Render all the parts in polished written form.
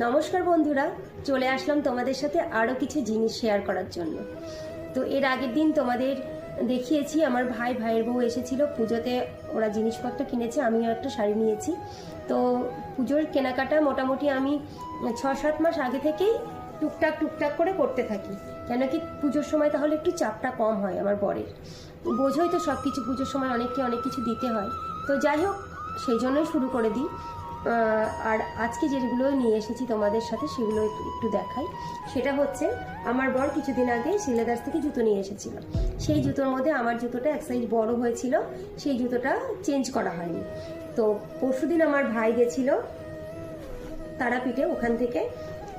নমস্কার বন্ধুরা, চলে আসলাম তোমাদের সাথে আরও কিছু জিনিস শেয়ার করার জন্য। তো এর আগের দিন তোমাদের দেখিয়েছি আমার ভাইয়ের বউ এসেছিল পুজোতে, ওরা জিনিসপত্র কিনেছে, আমিও একটা শাড়ি নিয়েছি। তো পুজোর কেনাকাটা মোটামুটি আমি 6-7 মাস আগে থেকেই টুকটাক করে করতে থাকি, কেন কি পুজোর সময় তাহলে একটু চাপটা কম হয় আমার বরের। বোঝোই তো সব কিছু পুজোর সময় অনেক কিছু দিতে হয়। তো যাই হোক, সেই জন্যই শুরু করে দিই। আর আজকে যেগুলো নিয়ে এসেছি তোমাদের সাথে সেগুলো একটু দেখাই। সেটা হচ্ছে, আমার বর কিছুদিন আগে সিলেদার্স থেকে জুতো নিয়ে এসেছিল। সেই জুতোর মধ্যে আমার জুতোটা এক সাইজ বড় হয়েছিল, সেই জুতোটা চেঞ্জ করা হয়নি। তো পরশুদিন আমার ভাই গেছিল তারাপীঠে, ওখান থেকে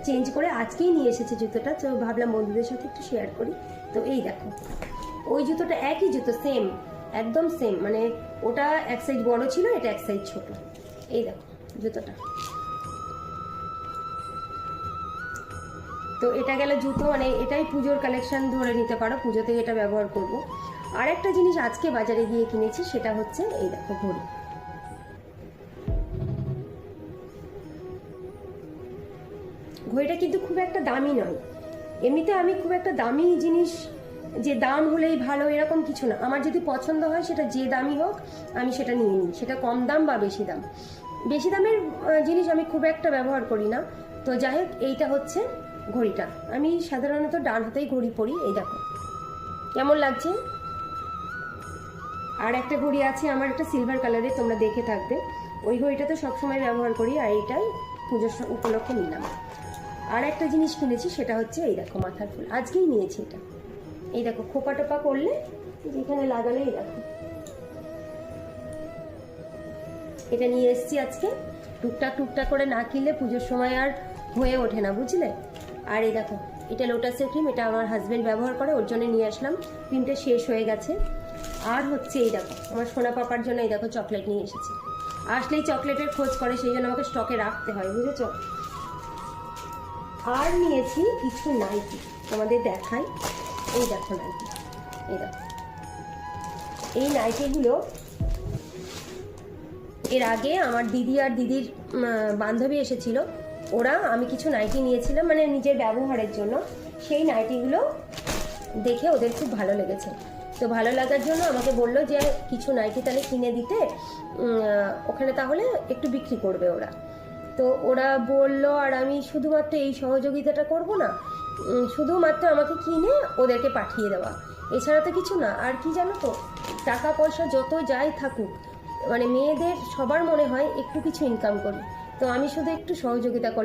চেঞ্জ করে আজকেই নিয়ে এসেছে জুতোটা। তো ভাবলাম বন্ধুদের সাথে একটু শেয়ার করি। তো এই দেখো, ওই জুতোটা একই জুতো, সেম, একদম সেম, মানে ওটা এক সাইজ বড় ছিল, এটা এক সাইজ ছোট। এই দেখো জুতোটা। তো এটা গেল জুতো, মানে এটাই পুজোর কালেকশন ধরে নিতে পারো, পুজোতে এটা ব্যবহার করব। আর একটা জিনিস আজকে বাজারে গিয়ে কিনেছি, সেটা হচ্ছে এই দেখো ঘড়ি। ঘড়িটা কিন্তু খুব একটা দামি নয়, এমনিতে আমি খুব একটা দামি জিনিস যে দাম হলেই ভালো এরকম কিছু না। আমার যদি পছন্দ হয় সেটা যে দামি হোক আমি সেটা নিয়ে নিই, সেটা কম দাম বা বেশি দাম। বেশি দামের জিনিস আমি খুব একটা ব্যবহার করি না। তো যাই হোক, এইটা হচ্ছে ঘড়িটা। আমি সাধারণত ডান হাতেই ঘড়ি পরি। এই দেখো কেমন লাগছে। আর একটা ঘড়ি আছে আমার, একটা সিলভার কালারের, তোমরা দেখে থাকবে। ওই ঘড়িটা তো সবসময় ব্যবহার করি, আর এইটাই পুজোর উপলক্ষে নিলাম। আর একটা জিনিস কিনেছি, সেটা হচ্ছে এই দেখো মাথার ফুল, আজকেই নিয়েছি এটা। এই দেখো খোপা টোপা করলে যেখানে লাগালে, এই দেখো এটা নিয়ে এসেছি আজকে। টুকটাক করে না কিনলে পুজোর সময় আর হয়ে ওঠে না, বুঝলে। আর এই দেখো, এটা লোটাসের ক্রিম, এটা আমার হাজব্যান্ড ব্যবহার করে, ওর জন্য নিয়ে আসলাম। ক্রিমটা শেষ হয়ে গেছে। আর হচ্ছে এই দেখো, আমার সোনা পাপার জন্য এই দেখো চকলেট নিয়ে এসেছি। আসলেই চকলেটের খোঁজ করে, সেই জন্য আমাকে স্টকে রাখতে হয়, বুঝেছ। আর নিয়েছি কিছু নাইটি, তোমাদের দেখাই। এই দেখো নাইটি, এই দেখো এই নাইটিগুলো এর আগে আমার দিদি আর দিদির বান্ধবী এসেছিল, ওরা, আমি কিছু নাইটি নিয়েছিলাম মানে নিজের ব্যবহারের জন্য। সেই নাইটিগুলো দেখে ওদের খুব ভালো লেগেছে। তো ভালো লাগার জন্য আমাকে বললো যে কিছু নাইটি তাহলে কিনে দিতে, ওখানে তাহলে একটু বিক্রি করবে ওরা। তো ওরা বললো, আর আমি শুধুমাত্র এই সহযোগিতাটা করব না, শুধুমাত্র আমাকে কিনে ওদেরকে পাঠিয়ে দেওয়া, এছাড়া তো কিছু না। আর কি জানো তো, টাকা পয়সা যত যাই থাকুক, মানে মেয়েদের সবার মনে হয় একটু কিছু ইনকাম করি, তো আমি শুধু একটু সহযোগিতা করি।